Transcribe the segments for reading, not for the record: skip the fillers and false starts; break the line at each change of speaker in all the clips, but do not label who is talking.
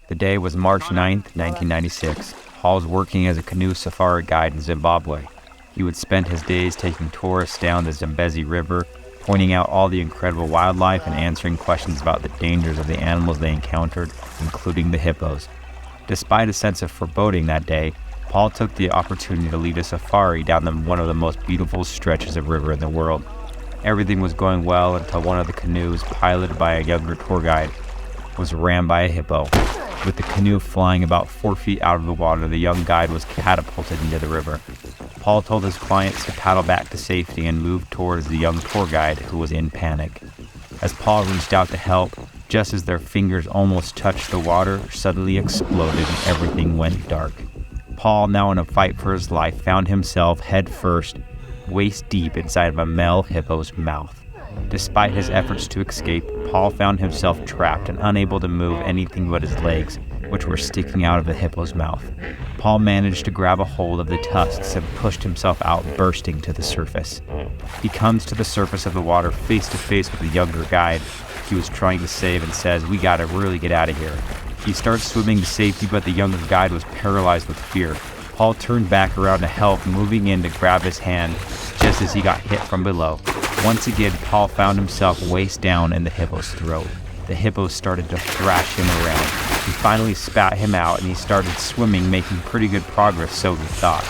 The day was March 9th, 1996. Paul was working as a canoe safari guide in Zimbabwe. He would spend his days taking tourists down the Zambezi River, pointing out all the incredible wildlife and answering questions about the dangers of the animals they encountered, including the hippos. Despite a sense of foreboding that day, Paul took the opportunity to lead a safari down one of the most beautiful stretches of river in the world. Everything was going well until one of the canoes, piloted by a younger tour guide, was rammed by a hippo. With the canoe flying about 4 feet out of the water, the young guide was catapulted into the river. Paul told his clients to paddle back to safety and moved towards the young tour guide, who was in panic. As Paul reached out to help, just as their fingers almost touched the water, suddenly exploded and everything went dark. Paul, now in a fight for his life, found himself head first, waist deep inside of a male hippo's mouth. Despite his efforts to escape, Paul found himself trapped and unable to move anything but his legs, which were sticking out of the hippo's mouth. Paul managed to grab a hold of the tusks and pushed himself out, bursting to the surface. He comes to the surface of the water face to face with the younger guide he was trying to save and says, "We gotta really get out of here." He starts swimming to safety, but the younger guide was paralyzed with fear. Paul turned back around to help, moving in to grab his hand just as he got hit from below. Once again, Paul found himself waist down in the hippo's throat. The hippo started to thrash him around. He finally spat him out and he started swimming, making pretty good progress, so he thought.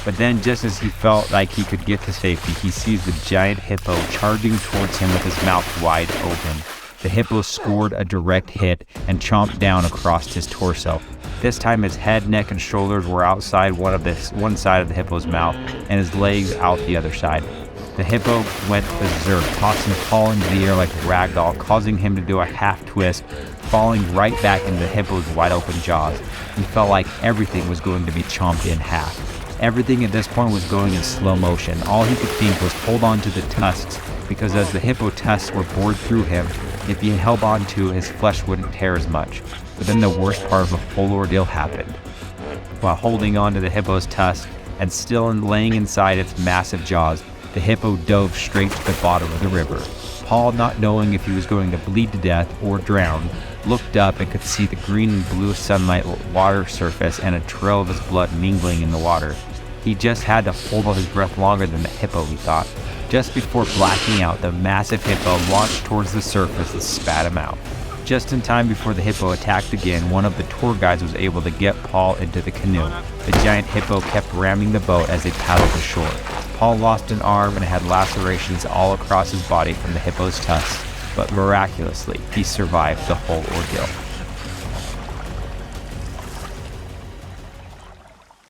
But then, just as he felt like he could get to safety, he sees the giant hippo charging towards him with his mouth wide open. The hippo scored a direct hit and chomped down across his torso. This time his head, neck, and shoulders were outside one side of the hippo's mouth and his legs out the other side. The hippo went berserk, tossing Paul into the air like a ragdoll, causing him to do a half twist, falling right back into the hippo's wide open jaws. He felt like everything was going to be chomped in half. Everything at this point was going in slow motion. All he could think was hold on to the tusks, because as the hippo tusks were bored through him, if he held on to, his flesh wouldn't tear as much. But then the worst part of the whole ordeal happened. While holding on to the hippo's tusk and still laying inside its massive jaws, the hippo dove straight to the bottom of the river. Paul, not knowing if he was going to bleed to death or drown, looked up and could see the green and blue sunlight water surface and a trail of his blood mingling in the water. He just had to hold his breath longer than the hippo, he thought. Just before blacking out, the massive hippo launched towards the surface and spat him out. Just in time before the hippo attacked again, one of the tour guides was able to get Paul into the canoe. The giant hippo kept ramming the boat as they paddled ashore. Paul lost an arm and had lacerations all across his body from the hippo's tusks, but miraculously, he survived the whole ordeal.